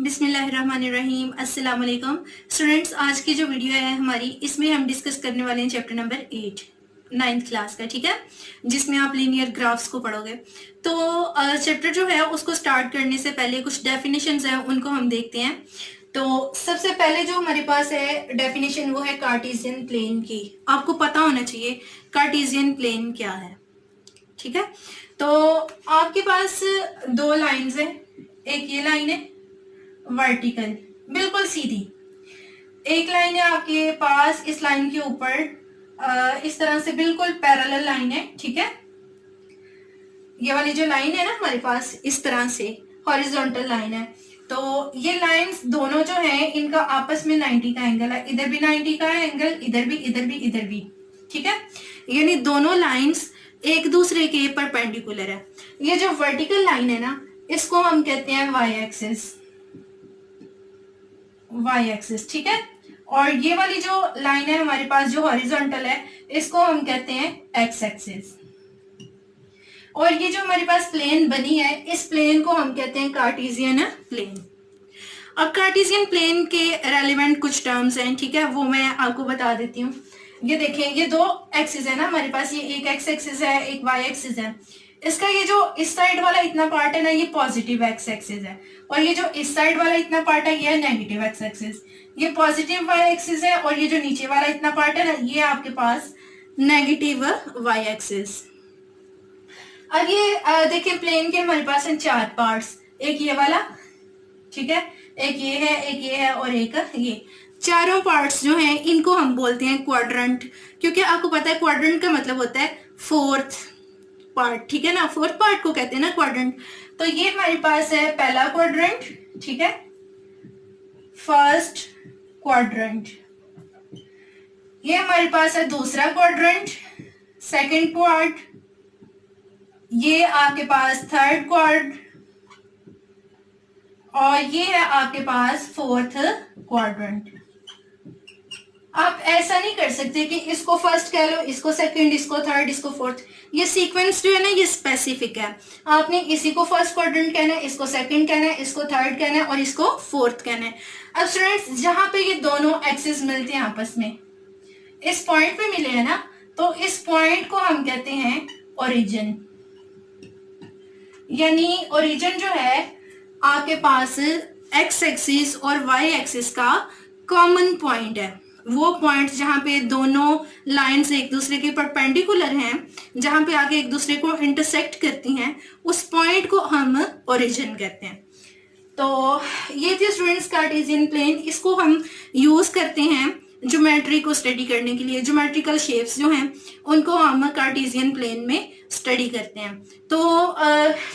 बिस्मिल्लाहिर्रहमानिर्रहीम। अस्सलाम वालेकुम स्टूडेंट्स। आज की जो वीडियो है हमारी, इसमें हम डिस्कस करने वाले हैं चैप्टर नंबर 8 9th क्लास का, ठीक है, जिसमें आप लीनियर ग्राफ्स को पढ़ोगे। तो चैप्टर जो है उसको स्टार्ट करने से पहले कुछ डेफिनेशंस हैं, उनको हम देखते हैं। तो सबसे पहले जो हमारे पास है डेफिनेशन, वो है कार्टेशियन प्लेन की। आपको पता होना चाहिए कार्टेशियन प्लेन क्या है, ठीक है। तो आपके पास दो लाइंस हैं, एक ये लाइन है वर्टिकल, बिल्कुल सीधी एक लाइन है आपके पास। इस लाइन के ऊपर इस तरह से बिल्कुल पैरेलल लाइन है, ठीक है। ये वाली जो लाइन है ना हमारे पास, इस तरह से हॉरिजॉन्टल लाइन है। तो ये लाइंस दोनों जो हैं, इनका आपस में 90 का एंगल है। इधर भी 90 का है एंगल, इधर भी, इधर भी, इधर भी, ठीक है। यानी दोनों लाइंस एक दूसरे के परपेंडिकुलर है। ये जो वर्टिकल लाइन है ना, इसको हम कहते हैं वाई एक्सिस, वाई एक्सिस, ठीक है। और ये वाली जो लाइन है हमारे पास जो हॉरिजॉन्टल है, इसको हम कहते हैं एक्स एक्सिस। और ये जो हमारे पास प्लेन बनी है, इस प्लेन को हम कहते हैं कार्टेशियन प्लेन। अब कार्टेशियन प्लेन के रेलेवेंट कुछ टर्म्स हैं, ठीक है, वो मैं आपको बता देती हूँ। ये देखें, ये दो एक्सिस है ना हमारे पास, ये एक एक्स एक्सिस है, एक वाई एक्सिस है। इसका ये जो इस साइड वाला इतना पार्ट है ना, ये पॉजिटिव एक्स एक्सिस है। और ये जो इस साइड वाला इतना पार्ट है, ये है नेगेटिव एक्स एक्सिस। ये पॉजिटिव वाई एक्सिस है, और ये जो नीचे वाला इतना पार्ट है ना, ये आपके पास नेगेटिव वाई एक्सिस। अब ये देखिए, प्लेन के हमारे पास हैं चार पार्ट्स। एक ये वाला, ठीक है, एक ये है, एक ये है, और एक ये। चारों पार्ट्स जो हैं, इनको हम बोलते हैं क्वाड्रेंट, क्योंकि आपको पता है क्वाड्रेंट का मतलब होता है फोर्थ पार्ट, ठीक है ना। फोर्थ पार्ट को कहते हैं ना क्वाड्रेंट। तो ये हमारे पास है पहला क्वाड्रेंट, ठीक है, फर्स्ट क्वाड्रेंट। ये हमारे पास है दूसरा क्वाड्रेंट, सेकंड क्वाड्रेंट। ये आपके पास थर्ड क्वाड्रेंट, और ये है आपके पास फोर्थ क्वाड्रेंट। आप ऐसा नहीं कर सकते कि इसको फर्स्ट कह लो, इसको सेकंड, इसको थर्ड, इसको फोर्थ। ये सीक्वेंस जो है ना, ये स्पेसिफिक है। आपने इसी को फर्स्ट क्वाड्रेंट कहना है, इसको सेकंड कहना है, इसको थर्ड कहना है, और इसको फोर्थ कहना है। अब स्टूडेंट्स, जहां पे ये दोनों एक्सिस मिलते हैं आपस में, इस पॉइंट पे मिले हैं ना, तो इस पॉइंट को हम कहते हैं ओरिजिन। यानी ओरिजिन जो है आपके पास एक्स एक्सिस और वाई एक्सिस का कॉमन पॉइंट है। वो पॉइंट जहां पे दोनों लाइंस एक दूसरे के परपेंडिकुलर हैं, जहां पे आगे एक दूसरे को इंटरसेक्ट करती हैं, उस पॉइंट को हम ओरिजिन कहते हैं। तो ये थे स्टूडेंट्स कार्टेशियन प्लेन। इसको हम यूज करते हैं ज्योमेट्री को स्टडी करने के लिए। ज्योमेट्रिकल शेप्स जो हैं, उनको हम कार्टेशियन प्लेन में स्टडी करते हैं। तो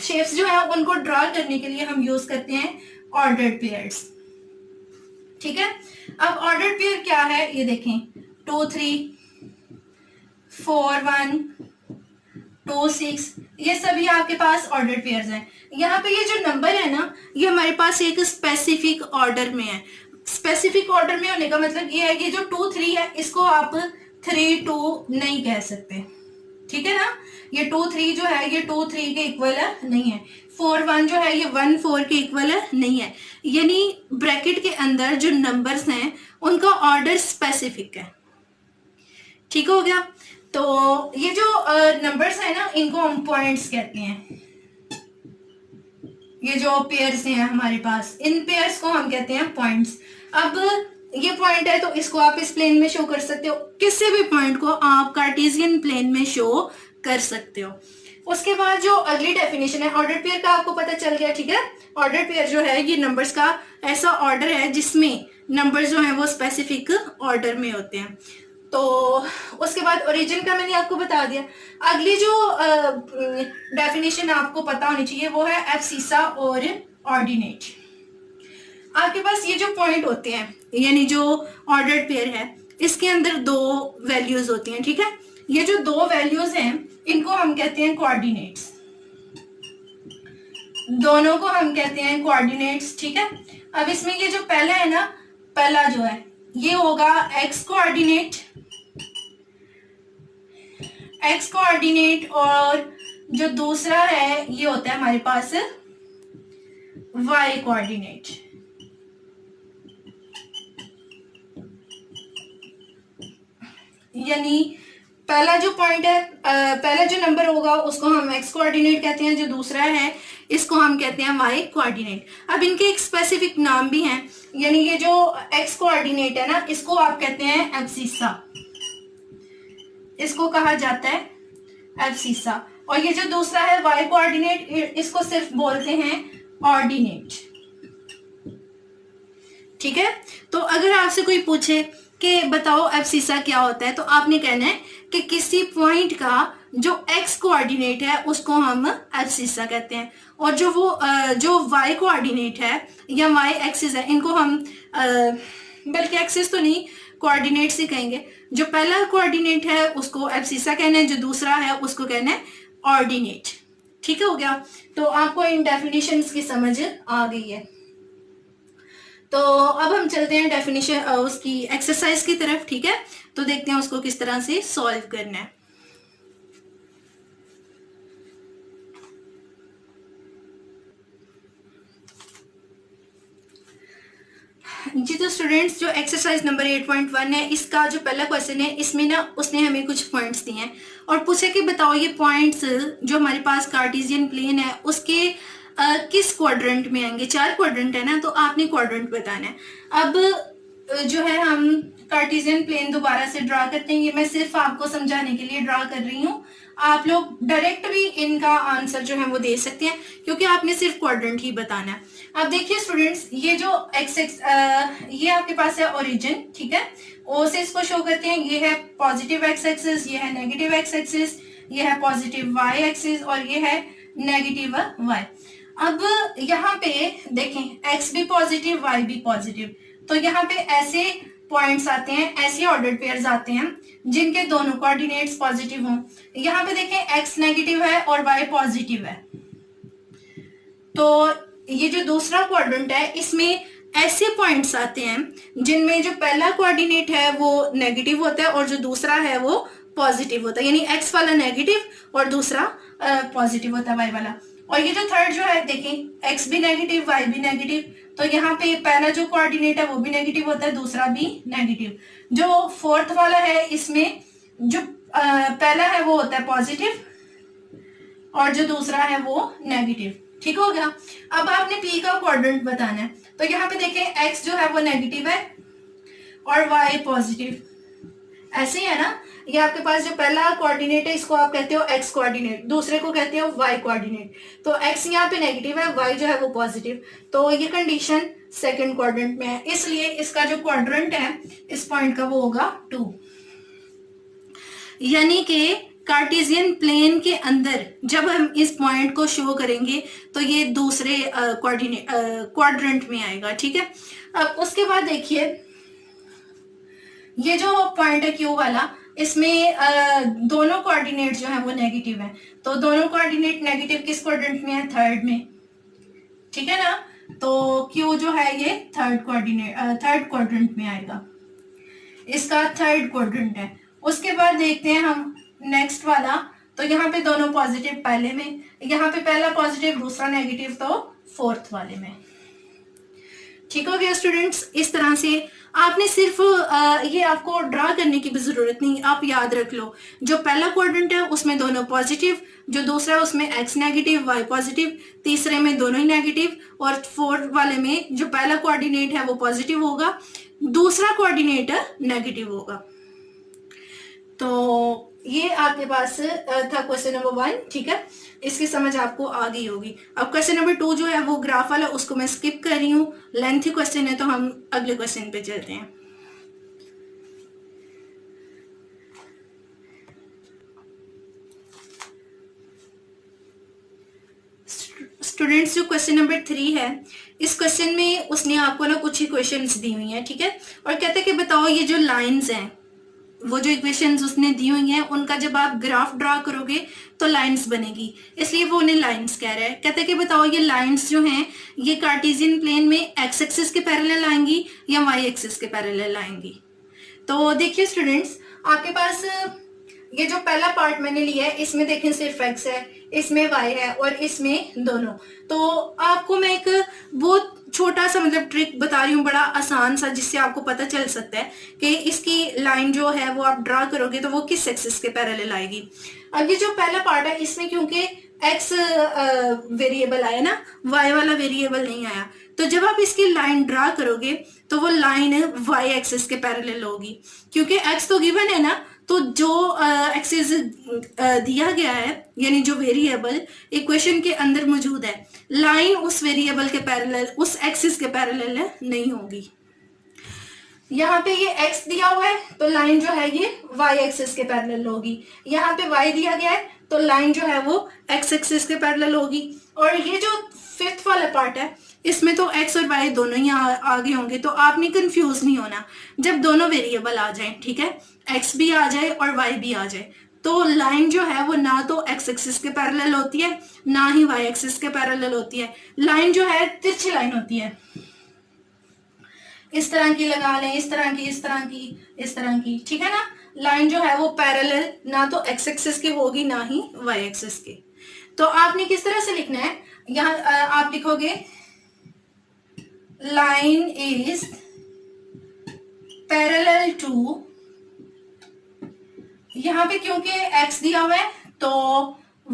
शेप्स जो है उनको ड्रॉ करने के लिए हम यूज करते हैं ऑर्डर्ड पेयर्स, ठीक है। अब ऑर्डर्ड पेयर क्या है, ये देखें, 2 3 4 1 2 6, ये सभी आपके पास ऑर्डर्ड पेयर्स हैं। यहाँ पे ये जो नंबर है ना, ये हमारे पास एक स्पेसिफिक ऑर्डर में है। स्पेसिफिक ऑर्डर में होने का मतलब ये है कि जो 2 3 है, इसको आप 3 2 नहीं कह सकते, ठीक है ना। ये 2 3 जो है, ये 2 3 के इक्वल नहीं है। 4 1 जो है, ये 1 4 के इक्वल नहीं है। यानी ब्रैकेट के अंदर जो नंबर्स हैं, उनका ऑर्डर स्पेसिफिक है, ठीक हो गया। तो ये जो नंबर्स है ना, इनको हम पॉइंट्स कहते हैं। ये जो पेयर्स हैं हमारे पास, इन पेयर्स को हम कहते हैं पॉइंट्स। अब ये पॉइंट है, तो इसको आप इस प्लेन में शो कर सकते हो। किसी भी पॉइंट को आप कार्टेशियन प्लेन में शो कर सकते हो। उसके बाद जो अगली डेफिनेशन है ऑर्डर पेयर का, आपको पता चल गया, ठीक है। ऑर्डर पेयर जो है, ये नंबर्स का ऐसा ऑर्डर है जिसमें नंबर जो है वो स्पेसिफिक ऑर्डर में होते हैं। तो उसके बाद ओरिजिन का मैंने आपको बता दिया। अगली जो डेफिनेशन आपको पता होनी चाहिए, वो है एब्सिसा और ऑर्डिनेट। आपके पास ये जो पॉइंट होते हैं, यानी जो ऑर्डर्ड पेयर है, इसके अंदर दो वैल्यूज होती हैं, ठीक है। ये जो दो वैल्यूज हैं, इनको हम कहते हैं कोऑर्डिनेट्स। दोनों को हम कहते हैं कोऑर्डिनेट्स, ठीक है। अब इसमें ये जो पहला है ना, पहला जो है, ये होगा एक्स कोऑर्डिनेट, एक्स कोऑर्डिनेट, और जो दूसरा है, ये होता है हमारे पास वाई कोऑर्डिनेट। यानी पहला जो पॉइंट है, पहला जो नंबर होगा उसको हम एक्स कोऑर्डिनेट कहते हैं, जो दूसरा है इसको हम कहते हैं वाई कोऑर्डिनेट। अब इनके एक स्पेसिफिक नाम भी हैं, यानी ये जो एक्स कोऑर्डिनेट है ना, इसको आप कहते हैं एब्सिसा, इसको कहा जाता है एब्सिसा। और ये जो दूसरा है वाई कोऑर्डिनेट, इसको सिर्फ बोलते हैं ऑर्डिनेट। ठीक है, तो अगर आपसे कोई पूछे कि बताओ एब्सिसा क्या होता है, तो आपने कहना है कि किसी पॉइंट का जो एक्स कोऑर्डिनेट है उसको हम एब्सिसा कहते हैं, और जो वाई कोऑर्डिनेट है या वाई एक्सिस है, इनको हम बल्कि एक्सिस तो नहीं, कोऑर्डिनेट्स ही कहेंगे। जो पहला कोऑर्डिनेट है उसको एब्सिसा कहना है, जो दूसरा है उसको कहना है ऑर्डिनेट। ठीक है, हो गया। तो आपको इन डेफिनेशंस की समझ आ गई है। तो अब हम चलते हैं डेफिनेशन उसकी एक्सरसाइज की तरफ। ठीक है, तो देखते हैं उसको किस तरह से सॉल्व करना है। जी, तो स्टूडेंट्स जो एक्सरसाइज नंबर 8.1 है, इसका जो पहला क्वेश्चन है, इसमें ना उसने हमें कुछ पॉइंट्स दिए हैं और पूछे कि बताओ ये पॉइंट्स जो हमारे पास कार्टेशियन प्लेन है उसके किस क्वाड्रेंट में आएंगे। 4 क्वाड्रेंट है ना, तो आपने क्वाड्रेंट बताना है। अब जो है हम कार्टेशियन प्लेन दोबारा से ड्रा करते हैं, ये मैं सिर्फ आपको समझाने के लिए ड्रा कर रही हूँ। आप लोग डायरेक्ट भी इनका आंसर जो है वो दे सकते हैं, क्योंकि आपने सिर्फ क्वाड्रेंट ही बताना है। अब देखिए स्टूडेंट्स, ये जो ये आपके पास है ओरिजिन। ठीक है, ओ से इसको शो करते हैं। ये है पॉजिटिव एक्स एक्सिस, ये है नेगेटिव एक्स एक्सिस, ये है पॉजिटिव वाई एक्सिस और ये है नेगेटिव वाई। अब यहाँ पे देखें, एक्स भी पॉजिटिव वाई भी पॉजिटिव, तो यहाँ पे ऐसे पॉइंट्स आते हैं, ऐसे ऑर्डर्ड पेयर्स आते हैं जिनके दोनों कोऑर्डिनेट्स पॉजिटिव हों। यहाँ पे देखें एक्स नेगेटिव है और वाई पॉजिटिव है, तो ये जो दूसरा क्वाड्रेंट है इसमें ऐसे पॉइंट्स आते हैं जिनमें जो पहला कोऑर्डिनेट है वो नेगेटिव होता है और जो दूसरा है वो पॉजिटिव होता है, यानी एक्स वाला नेगेटिव और दूसरा पॉजिटिव होता है वाई वाला। और ये जो थर्ड जो है देखें, एक्स भी नेगेटिव वाई भी नेगेटिव, तो यहाँ पे पहला जो कोऑर्डिनेट है वो भी नेगेटिव होता है, दूसरा भी नेगेटिव। जो फोर्थ वाला है इसमें जो पहला है वो होता है पॉजिटिव और जो दूसरा है वो नेगेटिव। ठीक हो गया। अब आपने पी का क्वाड्रेंट बताना है, तो यहाँ पे देखें एक्स जो है वो नेगेटिव है और वाई पॉजिटिव, ऐसे ही है ना। ये आपके पास जो पहला कोऑर्डिनेट है इसको आप कहते हो एक्स कोऑर्डिनेट, दूसरे को कहते हो वाई कोऑर्डिनेट। तो एक्स यहाँ पे नेगेटिव है, वाई जो है वो पॉजिटिव, तो ये कंडीशन सेकंड क्वाड्रेंट में है, इसलिए इसका जो क्वाड्रेंट है इस पॉइंट का वो होगा 2। यानी कि कार्टेशियन प्लेन के अंदर जब हम इस पॉइंट को शो करेंगे तो ये दूसरे क्वाड्रेंट में आएगा। ठीक है, अब उसके बाद देखिए ये जो पॉइंट है क्यू वाला, इसमें दोनों कोऑर्डिनेट जो है वो नेगेटिव है, तो दोनों कोऑर्डिनेट नेगेटिव किस क्वाड्रेंट में है, थर्ड में। ठीक है ना, तो क्यू जो है ये थर्ड क्वाड्रेंट में आएगा, इसका थर्ड क्वाड्रेंट है। उसके बाद देखते हैं हम नेक्स्ट वाला, तो यहाँ पे दोनों पॉजिटिव पहले में, यहाँ पे पहला पॉजिटिव दूसरा नेगेटिव, तो फोर्थ वाले में। ठीक हो गया स्टूडेंट्स। इस तरह से आपने सिर्फ ये आपको ड्रा करने की भी जरूरत नहीं, आप याद रख लो जो पहला क्वाड्रेंट है उसमें दोनों पॉजिटिव, जो दूसरा है उसमें एक्स नेगेटिव वाई पॉजिटिव, तीसरे में दोनों ही नेगेटिव, और फोर्थ वाले में जो पहला कोऑर्डिनेट है वो पॉजिटिव होगा, दूसरा कोऑर्डिनेट नेगेटिव होगा। तो ये आपके पास था क्वेश्चन नंबर 1। ठीक है, इसकी समझ आपको आ गई होगी। अब क्वेश्चन नंबर 2 जो है वो ग्राफ वाला, उसको मैं स्किप कर रही हूँ, लेंथी क्वेश्चन है, तो हम अगले क्वेश्चन पे चलते हैं। स्टूडेंट्स जो क्वेश्चन नंबर 3 है, इस क्वेश्चन में उसने आपको ना कुछ ही क्वेश्चंस दी हुई हैं। ठीक है, और कहते हैं कि बताओ ये जो लाइंस हैं, वो जो इक्वेशंस उसने दी हुई हैं उनका जब आप ग्राफ ड्रा करोगे तो लाइंस बनेगी, इसलिए वो उन्हें लाइंस कह रहा है। कहते हैं कि बताओ ये लाइंस जो हैं ये कार्टेशियन प्लेन में एक्स एक्सिस के पैरेलल आएंगी या वाई एक्सिस के पैरेलल आएंगी। तो देखिए स्टूडेंट्स, आपके पास ये जो पहला पार्ट मैंने लिया है इसमें देखें सिर्फ एक्स है, इसमें वाई है और इसमें दोनों। तो आपको मैं एक वो छोटा सा मतलब ट्रिक बता रही हूँ, बड़ा आसान सा, जिससे आपको पता चल सकता है कि इसकी लाइन जो है वो आप ड्रा करोगे तो वो किस एक्सिस के पैरेलल आएगी। अब ये जो पहला पार्ट है इसमें क्योंकि एक्स वेरिएबल आया ना, वाई वाला वेरिएबल नहीं आया, तो जब आप इसकी लाइन ड्रा करोगे तो वो लाइन वाई एक्सिस के पैरेलल होगी, क्योंकि एक्स तो गिवन है ना, तो जो एक्सिस दिया गया है यानी जो वेरिएबल इक्वेशन के अंदर मौजूद है, लाइन उस वेरिएबल के पैरेलल, उस एक्सिस के पैरेलल नहीं होगी। यहाँ पे ये x दिया हुआ है तो लाइन जो है ये y एक्सिस के पैरेलल होगी, यहाँ पे y दिया गया है तो लाइन जो है वो x एक्सिस के पैरेलल होगी। और ये जो फिफ्थ वाला पार्ट है इसमें तो x और y दोनों ही आगे होंगे, तो आपने कंफ्यूज नहीं होना जब दोनों वेरिएबल आ जाए, ठीक है, x भी आ जाए और y भी आ जाए, तो लाइन जो है वो ना तो x एक्सिस के पैरेलल होती है ना ही y एक्सिस के पैरेलल होती है। लाइन जो है तिरछी लाइन होती है, इस तरह की लगा लें, इस तरह की, इस तरह की, इस तरह की, ठीक है ना। लाइन जो है वो पैरेलल ना तो x एक्सिस की होगी ना ही y एक्सिस की। तो आपने किस तरह से लिखना है, यहाँ आप लिखोगे लाइन इज पैरेलल टू, यहाँ पे क्योंकि x दिया हुआ है तो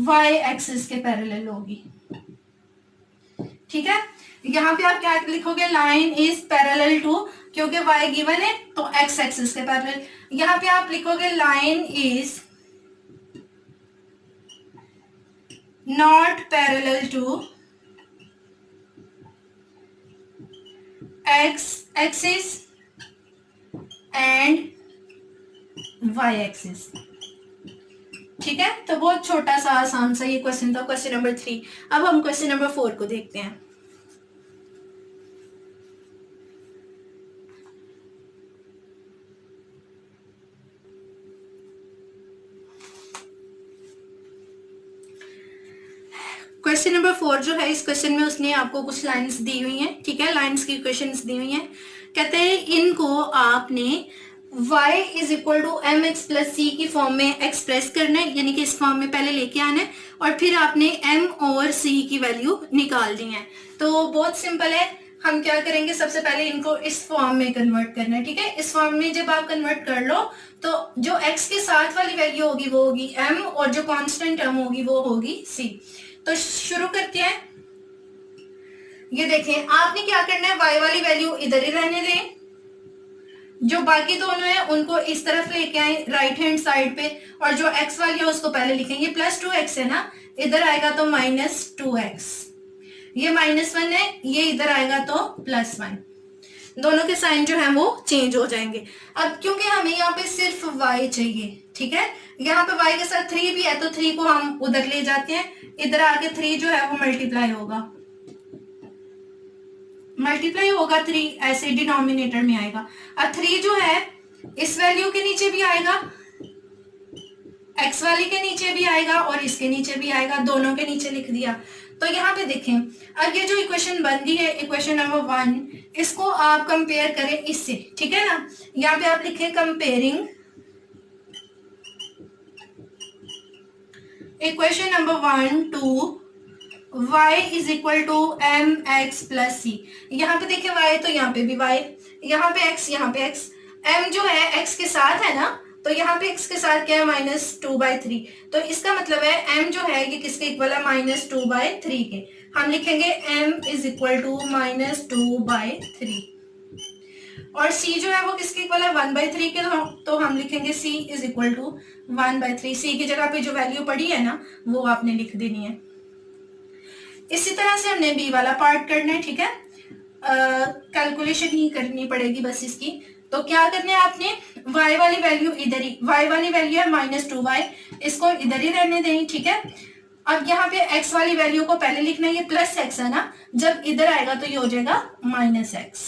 y एक्सिस के पैरेलल होगी, ठीक है। यहाँ पे आप क्या लिखोगे, लाइन इज पैरेलल टू, क्योंकि y गिवन है तो x एक्सिस के पैरेलल। यहाँ पे आप लिखोगे line is not parallel to x axis and y axis, ठीक है। तो बहुत छोटा सा आसान सा ये क्वेश्चन था, क्वेश्चन नंबर 3। अब हम क्वेश्चन नंबर 4 को देखते हैं। क्वेश्चन नंबर 4 जो है, इस क्वेश्चन में उसने आपको कुछ लाइंस दी हुई हैं, ठीक है, लाइंस की इक्वेशंस दी हुई हैं। कहते हैं इनको आपने y is equal to m x plus c की फॉर्म में एक्सप्रेस करना है, यानी कि इस फॉर्म में पहले लेके आना है और फिर आपने m और c की वैल्यू निकालनी है। तो बहुत सिंपल है, हम क्या करेंगे, सबसे पहले इनको इस फॉर्म में कन्वर्ट करना है, ठीक है। इस फॉर्म में जब आप कन्वर्ट कर लो तो जो x के साथ वाली वैल्यू होगी वो होगी m और जो कांस्टेंट टर्म होगी वो होगी c। तो शुरू करते हैं। ये देखें, आपने क्या करना है, y वाली वैल्यू इधर ही रहने दें, जो बाकी दोनों है उनको इस तरफ लेके आए राइट हैंड साइड पे, और जो x वाली है उसको पहले लिखेंगे। प्लस 2x है ना, इधर आएगा तो माइनस 2x, ये -1 है, ये इधर आएगा तो +1, दोनों के साइन जो है वो चेंज हो जाएंगे। अब क्योंकि हमें यहाँ पे सिर्फ y चाहिए, ठीक है, यहाँ पे y के साथ 3 भी है तो 3 को हम उधर ले जाते हैं, इधर आके 3 जो है वो मल्टीप्लाई होगा 3 ऐसे डिनोमिनेटर में आएगा। अब 3 जो है इस वैल्यू के नीचे भी आएगा, x वाली के नीचे भी आएगा और इसके नीचे भी आएगा, दोनों के नीचे लिख दिया। तो यहाँ पे देखें, अब ये जो इक्वेशन बन रही है, इक्वेशन नंबर 1, इसको आप कंपेयर करें इससे, ठीक है ना। यहाँ पे आप लिखें comparing equation number 1 to y is equal to m x plus c. यहाँ पे देखिए y, तो यहाँ पे भी y, यहाँ पे x, यहाँ पे x, m जो है x के साथ है ना, तो यहाँ पे x के साथ क्या है, -2/3, तो इसका मतलब है m जो है ये किसके इक्वल है, -2/3 के। हम लिखेंगे m इज इक्वल टू -2/3, और c जो है वो किसके इक्वल है, 1/3 के, तो हम लिखेंगे c is equal to 1/3। c की जगह पे जो वैल्यू पड़ी है ना वो आपने लिख देनी है। इसी तरह से हमने बी वाला पार्ट करना है, ठीक है, कैलकुलेशन ही करनी पड़ेगी बस इसकी। तो क्या करना है आपने, y वाली वैल्यू इधर ही, y वाली वैल्यू है -2y, इसको इधर ही रहने देंगे, ठीक है। अब यहाँ पे x वाली वैल्यू को पहले लिखना है, ये +x है ना, जब इधर आएगा तो ये हो जाएगा -x।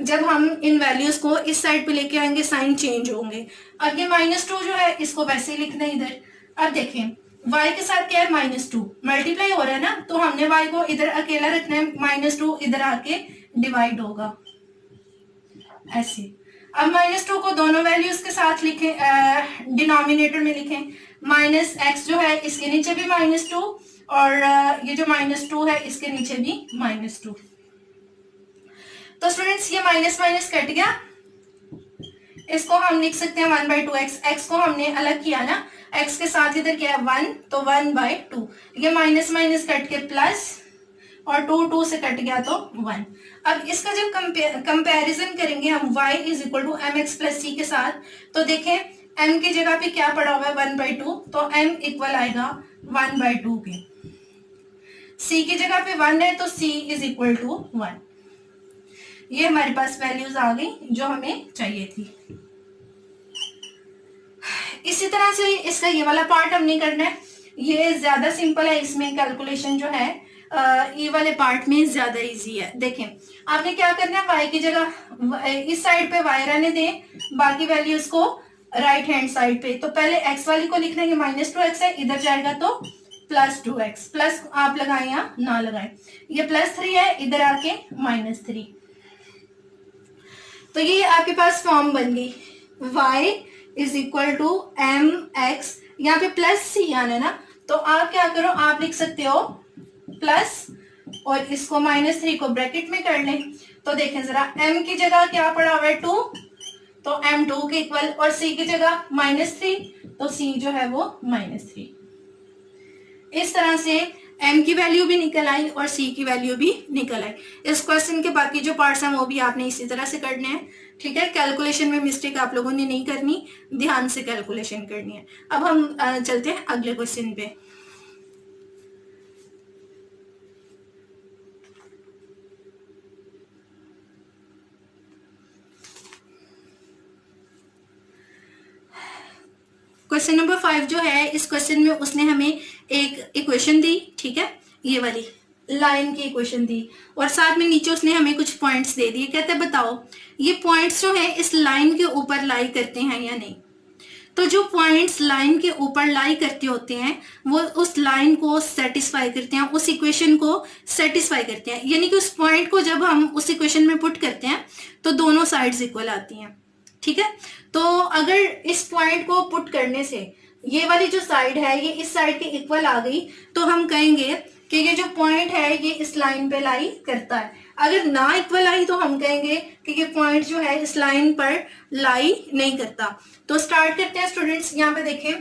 जब हम इन वैल्यूज को इस साइड पे लेके आएंगे साइन चेंज होंगे। अब ये -2 जो है इसको वैसे ही लिखना है इधर। अब देखें y के साथ क्या है, -2 मल्टीप्लाई हो रहा है ना, तो हमने y को इधर अकेला रखना है, -2 इधर आके डिवाइड होगा ऐसे। अब -2 को दोनों वैल्यूज के साथ लिखें, डिनोमिनेटर में लिखें, -x जो है इसके नीचे भी -2 और ये जो -2 है इसके नीचे भी -2। तो स्टूडेंट्स ये माइनस माइनस कट गया, इसको हम लिख सकते हैं 1/2x, x को हमने अलग किया ना, x के साथ इधर क्या है 1, तो 1/2, ये माइनस माइनस कट के प्लस, और 2 से कट गया तो 1। अब इसका जब कंपैरिजन करेंगे हम y is equal to m x plus c के साथ, तो देखें m की जगह पे क्या पड़ा हुआ है 1/2, तो m इक्वल आएगा 1/2 के, c की जगह पे 1 है तो c इज इक्वल टू 1। ये हमारे पास वैल्यूज आ गई जो हमें चाहिए थी। इसी तरह से इसका ये वाला पार्ट हमने करना है, ये ज्यादा सिंपल है, इसमें कैलकुलेशन जो है ये वाले पार्ट में ज्यादा इजी है। देखें आपने क्या करना है, y की जगह इस साइड पे y रहने दें, बाकी वैल्यूज को राइट हैंड साइड पे, तो पहले x वाली को लिखना है, -2x है, इधर जाएगा तो +2x, प्लस आप लगाएं या ना लगाएं, ये +3 है, इधर आके -3, तो ये आपके पास फॉर्म बन गई y is equal to m x, यहाँ पे प्लस सी आना है ना, तो आप क्या करो, आप लिख सकते हो प्लस और इसको -3 को ब्रैकेट में कर लें, तो देखें जरा m की जगह क्या पड़ा हुआ है 2, तो m 2 के इक्वल, और c की जगह -3, तो c जो है वो -3। इस तरह से m की वैल्यू भी निकल आई और c की वैल्यू भी निकल आई। इस क्वेश्चन के बाकी जो पार्ट्स हैं वो भी आपने इसी तरह से करने हैं, ठीक है। कैलकुलेशन में मिस्टेक आप लोगों ने नहीं करनी, ध्यान से कैलकुलेशन करनी है। अब हम चलते हैं अगले क्वेश्चन पे। क्वेश्चन नंबर 5 जो है, इस क्वेश्चन में उसने हमें एक इक्वेशन दी, ठीक है, ये वाली लाइन की इक्वेशन दी, और साथ में नीचे उसने हमें कुछ पॉइंट्स दे दिए। कहते हैं बताओ ये पॉइंट्स जो है इस लाइन के ऊपर लाई करते हैं या नहीं। तो जो पॉइंट्स लाइन के ऊपर लाई करते होते हैं वो उस लाइन को सेटिस्फाई करते हैं, उस इक्वेशन को सेटिस्फाई करते हैं, यानी कि उस पॉइंट को जब हम उस इक्वेशन में पुट करते हैं तो दोनों साइड्स इक्वल आती हैं, ठीक है। तो अगर इस पॉइंट को पुट करने से ये वाली जो साइड है ये इस साइड के इक्वल आ गई, तो हम कहेंगे कि ये जो पॉइंट है ये इस लाइन पे लाई करता है। अगर ना इक्वल आई तो हम कहेंगे कि ये पॉइंट जो है इस लाइन पर लाई नहीं करता। तो स्टार्ट करते हैं स्टूडेंट्स। यहाँ पे देखें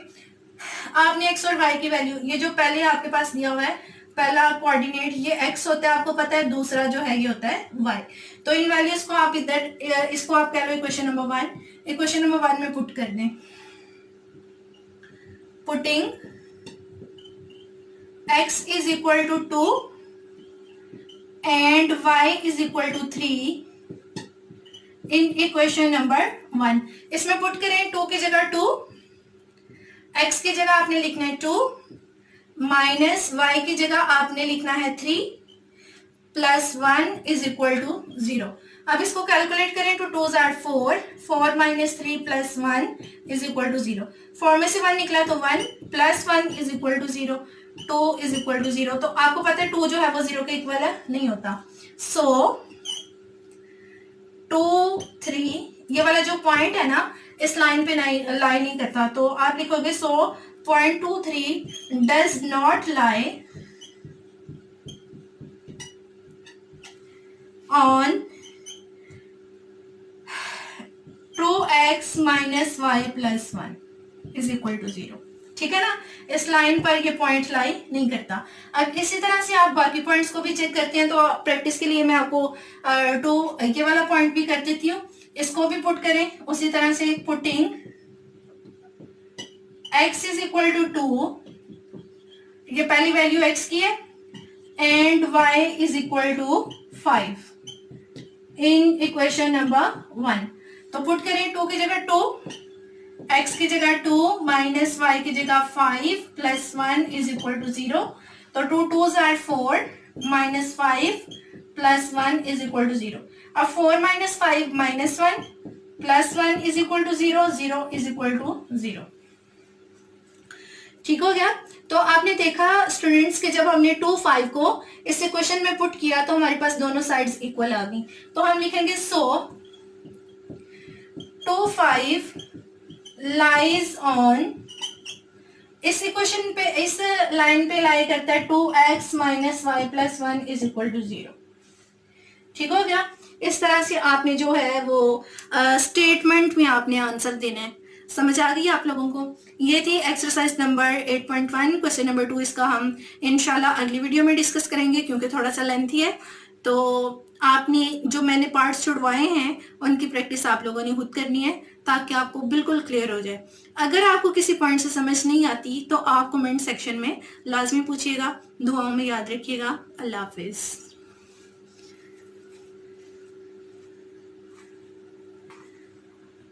आपने x और y की वैल्यू, ये जो पहले आपके पास दिया हुआ है पहला कोऑर्डिनेट ये x होता है आपको पता है, दूसरा जो है ये होता है y। तो इन वैल्यूज को आप इधर, इसको आप कह लो इक्वेशन नंबर 1, इक्वेशन नंबर 1 में पुट कर दें। Putting x is equal to 2 and y is equal to 3 in equation number 1। इसमें पुट करें 2 की जगह 2, x की जगह आपने लिखना है 2, माइनस y की जगह आपने लिखना है 3, प्लस 1 इज इक्वल टू 0। अब इसको कैलकुलेट करें तो 2 जार 4, 4 minus 3 plus 1 is equal to 0। 4 में से 1 निकला तो 1, plus 1 is equal to 0, 2 is equal to 0। तो आपको पता है 2 जो है वो 0 के इक्वल है, नहीं होता। सो 2 3 ये वाला जो पॉइंट है ना इस लाइन पे लाई नहीं करता, तो आप लिखोगे so point 2 3 does not lie on 2x minus y plus 1 is equal to 0, ठीक है ना। इस लाइन पर ये पॉइंट लाई नहीं करता। अब इसी तरह से आप बाकी पॉइंट्स को भी चेक करते हैं, तो प्रैक्टिस के लिए मैं आपको 2 ये वाला पॉइंट भी कर देती हूँ, इसको भी पुट करें उसी तरह से। Putting x is equal to 2, ये पहली वैल्यू x की है, and y is equal to 5 in equation number 1। तो पुट करें 2 की जगह 2, x की जगह 2, माइनस y की जगह 5, प्लस 1 इज इक्वल टू 0। तो 2 2 जार 4, minus 5 plus 1 is equal to 0। अब 4 minus 5 minus 1 plus 1 is equal to 0, 0 is equal to 0, ठीक हो गया। तो आपने देखा स्टूडेंट्स कि जब हमने 2 5 को इस इक्वेशन में पुट किया तो हमारे पास दोनों साइड्स इक्वल आ गई। तो हम लिखेंगे सो 2 5 लाइज ऑन, इस इक्वेशन पे इस लाइन पे लाई करता है 2x minus y plus 1 is equal to 0, ठीक हो गया। इस तरह से आपने जो है वो स्टेटमेंट में आपने आंसर देना है। समझ आ गई आप लोगों को? ये थी एक्सरसाइज नंबर 8.1। क्वेश्चन नंबर 2 इसका हम इंशाल्लाह अगली वीडियो में डिस्कस करेंगे क्योंकि थोड़ा सा लेंथी है। तो आपने जो मैंने पार्ट्स छुड़वाए हैं उनकी प्रैक्टिस आप लोगों ने खुद करनी है ताकि आपको बिल्कुल क्लियर हो जाए। अगर आपको किसी पॉइंट से समझ नहीं आती तो आप कमेंट सेक्शन में लाजमी पूछिएगा। दुआओं में याद रखिएगा। अल्लाह हाफिज़।